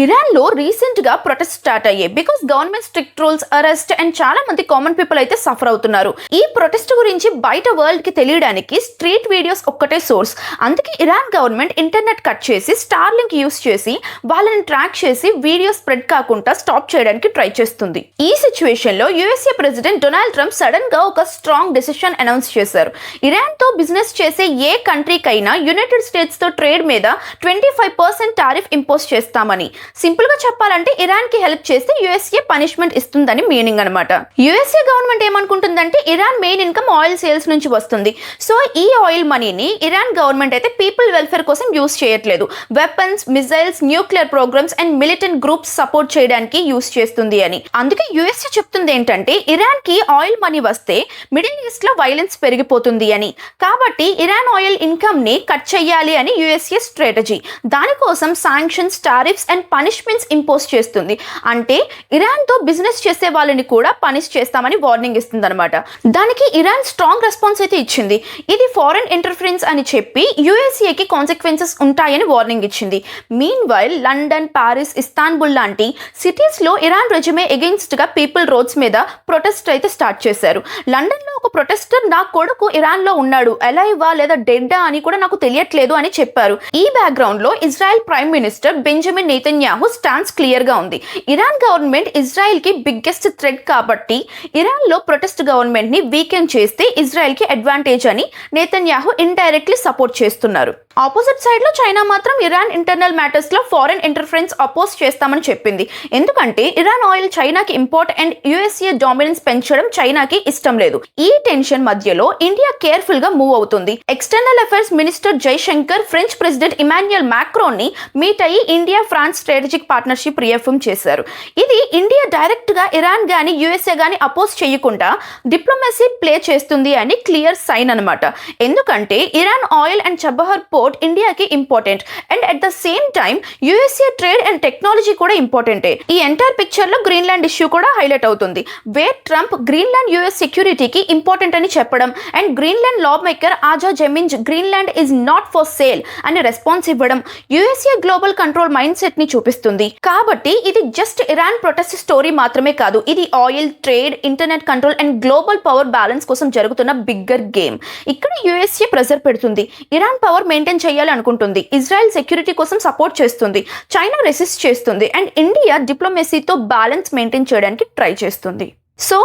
Iran లో recent గా protest start అయ్యాయి because government strict rules, arrest and చాలా మంది కామన్ పీపుల్ అయితే సఫర్ అవుతున్నారు. ఈ ప్రొటెస్ట్ గురించి బయట వరల్డ్ కి తెలియడానికి స్ట్రీట్ వీడియోస్ ఒక్కటే సోర్స్. అందుకే ఇరాన్ గవర్నమెంట్ ఇంటర్నెట్ కట్ చేసి స్టార్ లింక్ యూస్ చేసి వాళ్ళని ట్రాక్ చేసి వీడియో స్ప్రెడ్ కాకుండా స్టాప్ చేయడానికి ట్రై చేస్తుంది. ఈ సిచ్యువేషన్ లో USA president Donald Trump sudden గా ఒక స్ట్రాంగ్ డెసిషన్ అనౌన్స్ చేశారు. ఇరాన్ తో బిజినెస్ చేసే ఏ కంట్రీకైనా యునైటెడ్ స్టేట్స్ తో ట్రేడ్ మీద 25% టారిఫ్ ఇంపోజ్ చేస్తామని. సింపుల్ గా చెప్పాలంటే ఇరాన్ కి హెల్ప్ చేస్తే యుఎస్ఏ పనిష్మెంట్ ఇస్తుందని మీనింగ్ అనమాట. యుఎస్ఏ గవర్నమెంట్ ఏమనుకుంటుందంటే Iran main income oil sales నుంచి వస్తుంది. సో ఈ ఆయిల్ మనీని ఇరాన్ గవర్నమెంట్ అయితే పీపుల్ వెల్ఫేర్ కోసం యూస్ చేయట్లేదు. Weapons, missiles, nuclear programmes and militant groups support చేయడానికి యూస్ చేస్తుంది అని. అందుకే యుఎస్ఏ చెప్తుంది ఏంటంటే ఇరాన్ కి ఆయిల్ మనీ వస్తే మిడిల్ ఈస్ట్ లో వైలెన్స్ పెరిగిపోతుంది అని. కాబట్టి ఇరాన్ ఆయిల్ ఇన్కమ్ ని కట్ చేయాలి అని యుఎస్ఏ స్ట్రాటజీ. దానికోసం sanctions, tariffs and punishments impose చేస్తుంది. అంటే ఇరాన్ తో బిజినెస్ చేసే వాళ్ళని కూడా పనిష్ చేస్తామని వార్నింగ్ ఇస్తుంది అనమాట. దానికి ఇరాన్ స్ట్రాంగ్ రెస్పాన్స్ అయితే ఇచ్చింది. ఇది ఫారెన్ ఇంటర్ఫరెన్స్ అని చెప్పి యుఎస్ఏకి కాన్సిక్వెన్సెస్ ఉంటాయని వార్నింగ్ ఇచ్చింది. Mean while London, Paris, Istanbul లాంటి సిటీస్ లో ఇరాన్ రెజిమే అగెయిన్స్ట్ గా పీపుల్ రోడ్స్ మీద ప్రొటెస్ట్ అయితే స్టార్ట్ చేశారు. లండన్ లో ఒక ప్రొటెస్టర్ నా కొడుకు ఇరాన్ లో ఉన్నాడు, అలైవా లేదా డెడ్డా అని కూడా నాకు తెలియట్లేదు అని చెప్పారు. ఈ బ్యాక్గ్రౌండ్ లో Israel prime minister Benjamin Netanyahu stance clear గా ఉంది. ఇరాన్ గవర్నమెంట్ ఇజ్రాయెల్ కి బిగ్గెస్ట్ థ్రెట్ కాబట్టి ఇరాన్ లో ప్రొటెస్ట్ గవర్నమెంట్ ని వీకెండ్ చేస్తే ఇజ్రాయెల్ కి అడ్వాంటేజ్ అని నెతన్యాహు ఇండైరెక్ట్లీ సపోర్ట్ చేస్తున్నారు. ఆపోజిట్ సైడ్ లో చైనా మాత్రం ఇరాన్ ఇంటర్నల్ మ్యాటర్స్ లో ఫారెన్ ఇంటర్ఫరెన్స్ అపోజ్ చేస్తామని చెప్పింది. ఎందుకంటే ఇరాన్ ఆయిల్ చైనాకి ఇంపోర్ట్ అండ్ యుఎస్ఏ డామినెన్స్ పెంచడం చైనాకి ఇష్టం లేదు. ఈ టెన్షన్ మధ్యలో ఇండియా కేర్ఫుల్ గా మూవ్ అవుతుంది. External affairs minister Jaishankar French president Emmanuel Macron ని మీట్ అయ్యి India France strategic partnership reaffirm చేశారు. ఇది ఇండియా డైరెక్ట్ గా ఇరాన్ గాని యుఎస్ఏ గాని అపోజ్ చేయకుండా డిప్లొమసీ ప్లే చేస్తుంది అని క్లియర్ సైన్ అనమాట. ఎందుకంటే Iran oil and Chabahar port ఇండియాకి important and at the same time USA trade and technology కూడా ఇంపార్టెంటే. ఈ ఎంటైర్ పిక్చర్ లో గ్రీన్లాండ్ ఇష్యూ కూడా హైలైట్ అవుతుంది. వేర్ ట్రంప్ గ్రీన్లాండ్ యుఎస్ సెక్యూరిటీకి ఇంపార్టెంట్ అని చెప్పడం and Greenland lawmaker Aaja Chemnitz Greenland is not for sale అని రెస్పాన్స్ ఇవ్వడం USA global control mindset ని చూపిస్తుంది. కాబట్టి ఇది జస్ట్ ఇరాన్ ప్రొటెస్ట్ స్టోరీ మాత్రమే కాదు, ఇది oil, trade, internet control and global power balance కోసం జరుగుతున్న బిగ్గర్ గేమ్. ఇక్కడ యుఎస్ఏ ప్రెజర్ పెడుతుంది, ఇరాన్ పవర్ మెయింటైన్ చేయాలి అనుకుంటుంది, ఇజ్రాయెల్ సెక్యూరిటీ కోసం సపోర్ట్ చేస్తుంది, చైనా రెసిస్ట్ చేస్తుంది అండ్ ఇండియా డిప్లొమసీతో బ్యాలెన్స్ మెయింటైన్ చేయడానికి ట్రై చేస్తుంది. So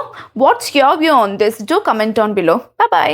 what's your view on this? Do comment on below. By by.